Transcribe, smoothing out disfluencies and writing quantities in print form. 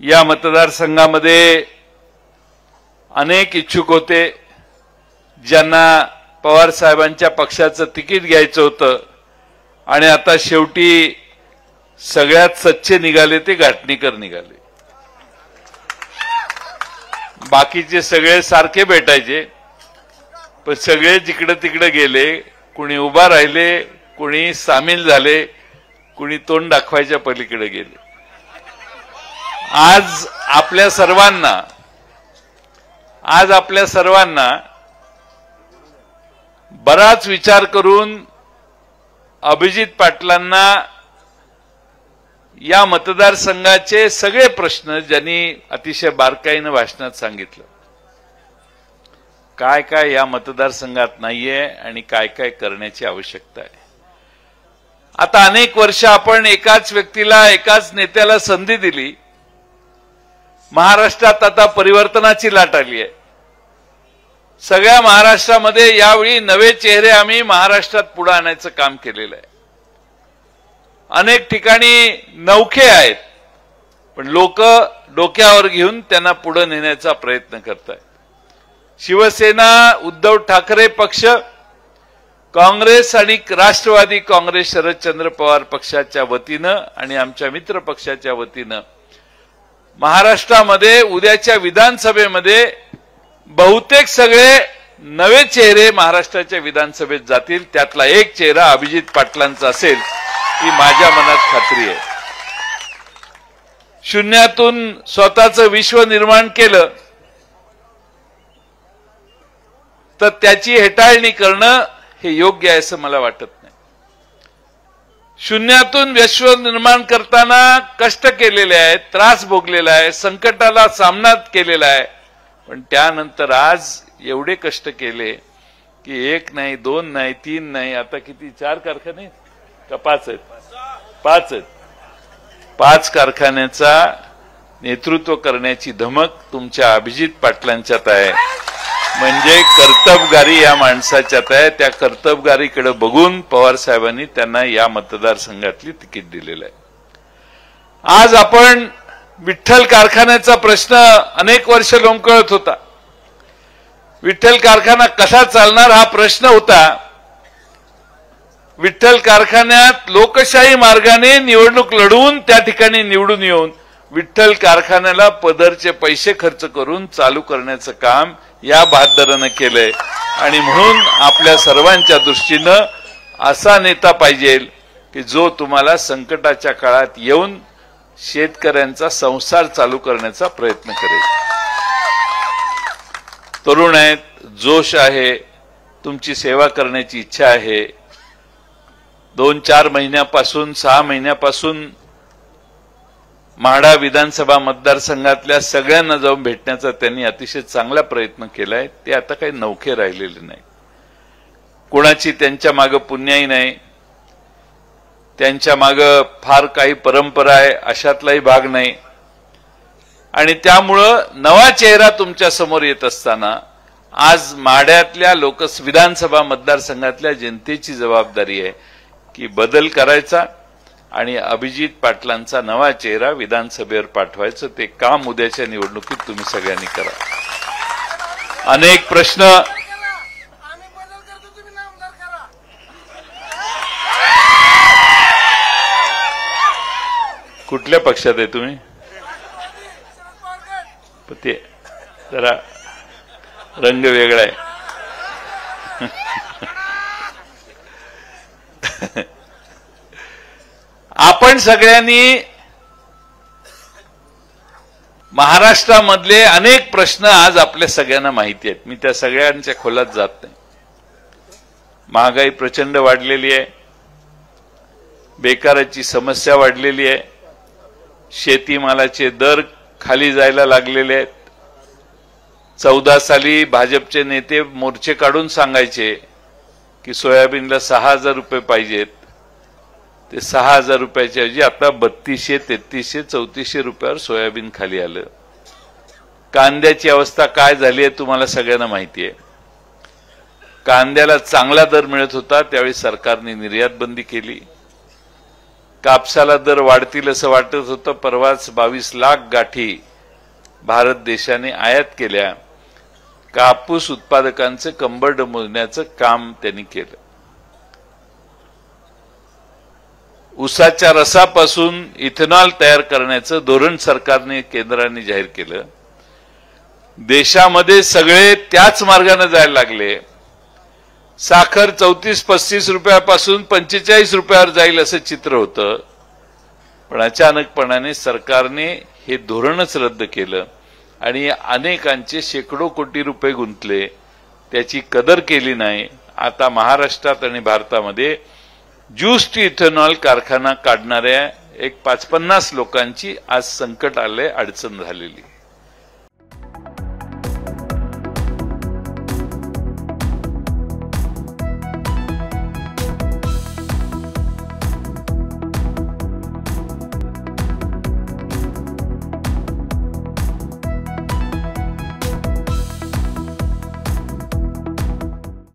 या मतदारसंघामध्ये अनेक इच्छुक होते ज्यांना पवार साहेबांच्या पक्षाचं तिकीट घ्यायचं होतं आणि आता शेवटी सगळ्यात सच्चे निघाले ते घाटणीकर निघाले। बाकीचे सगळे सारखे भेटायचे पण सगळे जिकडे तिकडे गेले, कुणी उभा राहिले, कुणी सामील झाले, कुणी तोंड दाखवायच्या पलीकडे गेले। आज आपल्या सर्वांना बराच विचार करून अभिजित पाटलांना या मतदारसंघाचे सगळे प्रश्न ज्यांनी अतिशय बारकाईने भाषणात सांगितलं, काय काय या मतदारसंघात नाहीये आणि काय काय करण्याची आवश्यकता आहे। आता अनेक वर्ष आपण एकाच व्यक्तीला, एकाच नेत्याला संधी दिली। महाराष्ट्रात आता परिवर्तनाची लाट आली आहे। सगळ्या महाराष्ट्रामध्ये यावेळी नवे चेहरे आम्ही महाराष्ट्रात पुढे आणायचं काम केलेलं आहे। अनेक ठिकाणी नौखे आहेत पण लोक डोक्यावर घेऊन त्यांना पुढे नेण्याचा प्रयत्न करतायत। शिवसेना, उद्धव ठाकरे पक्ष, काँग्रेस आणि राष्ट्रवादी काँग्रेस शरदचंद्र पवार पक्षाच्या वतीनं आणि आमच्या मित्र पक्षाच्या वतीनं महाराष्ट्रामध्ये उद्याच्या विधानसभेमध्ये बहुतेक सगळे नवे चेहरे महाराष्ट्राच्या विधानसभेत जातील। त्यातला एक चेहरा अभिजित पाटलांचा असेल ही माझ्या मनात खात्री आहे। शून्यातून स्वतःचं विश्व निर्माण केलं तर त्याची हेटाळणी करणं हे योग्य आहे असं मला वाटत नाही। शून्यातून विश्व निर्माण करताना कष्ट केलेले आहेत, त्रास भोगलेला आहे, संकटाला सामना केलेला आहे, पण त्यानंतर आज एवढे कष्ट केले की एक नाही, दोन नाही, तीन नाही, आता किती, 4 कारखाने का 5 आहेत? 5 आहेत। 5 कारखान्याचा नेतृत्व करण्याची धमक तुमच्या अभिजित पाटलांच्यात आहे, म्हणजे कर्तबगारी या माणसाच्यात आहे। त्या कर्तबगारीकडे बघून पवार साहेबांनी त्यांना या मतदारसंघातली तिकीट दिलेलं आहे। आज आपण विठ्ठल कारखान्याचा प्रश्न अनेक वर्ष लोंबकळत होता। विठ्ठल कारखाना कसा चालणार हा प्रश्न होता। विठ्ठल कारखान्यात लोकशाही मार्गाने निवडणूक लढवून त्या ठिकाणी निवडून येऊन विठ्ठल कारखान्याला पदरचे पैसे खर्च करून चालू करण्याचं काम या बहादरानं केलंय आणि म्हणून आपल्या सर्वांच्या दृष्टीनं असा नेता पाहिजे की जो तुम्हाला संकटाच्या काळात येऊन शेतकऱ्यांचा संसार चालू करण्याचा प्रयत्न करेल। तरुण आहेत, जोश आहे, तुमची सेवा करण्याची इच्छा आहे। 2-4 महिन्यापासून, 6 महिन्यापासून म्हाडा विधानसभा मतदारसंघातल्या सगळ्यांना जाऊन भेटण्याचा त्यांनी अतिशय चांगला प्रयत्न केलाय। ते आता काही नौखे राहिलेले नाही, कोणाची त्यांच्या मागे पुण्याई नाही, त्यांच्या मागे फार काही परंपरा आहे अशातलाही भाग नाही आणि त्यामुळं नवा चेहरा तुमच्या समोर येत असताना आज माढ्यातल्या विधानसभा मतदारसंघातल्या जनतेची जबाबदारी आहे की बदल करायचा आणि अभिजित पाटलांचा नवा चेहरा विधानसभेवर पाठवायचं। ते काम उद्याच्या निवडणुकीत तुम्ही सगळ्यांनी करा। अनेक प्रश्न कुठल्या पक्षात आहे तुम्ही? ते जरा रंग वेगळा आहे। आपण सगळ्यांनी महाराष्ट्रामधले अनेक प्रश्न आज आपल्या सगळ्यांना माहिती आहेत, मी त्या सगळ्यांच्या खोलात जात नाही। महागाई प्रचंड वाढलेली आहे, बेकाराची समस्या वाढलेली आहे, शेतीमालाचे दर खाली जायला लागलेले आहेत। 14 साली भाजपचे नेते मोर्चे काढून सांगायचे की सोयाबीनला 6,000 रुपये पाहिजेत, ते 6,000 रुपयाच्या ऐवजी आता 3200, 3300, 3400 रुपयावर सोयाबीन खाली आलं। कांद्याची अवस्था काय झाली आहे तुम्हाला सगळ्यांना माहिती आहे। कांद्याला चांगला दर मिळत होता त्यावेळी सरकारने निर्यात बंदी केली, कापसाला दर वाढतील असं वाटत होतं. परवाच 22 लाख गाठी भारत देशाने आयात केल्या. कापूस उत्पादकांचं कंबरड मोजण्याचं काम त्यांनी केलं. ऊसाच्या रसापासून इथेनॉल तयार करण्याचं धोरण सरकारने केंद्राने जाहीर केलं. देशामध्ये सगळे त्याच मार्गाने जायला लागले. साखर 34-35 रुपयापासून 45 रुपयावर जाईल असं चित्र होतं. पण अचानकपणाने सरकारने हे धोरणच रद्द केलं आणि अनेकांचे शेकडो कोटी रुपये गुंतले. त्याची कदर केली नाही. आता महाराष्ट्रात आणि भारतामध्ये ज्यूस टू इथेनॉल कारखाना काढणाऱ्या एक 50-50 लोकांची आज संकट आलंय, अडचण झालेली.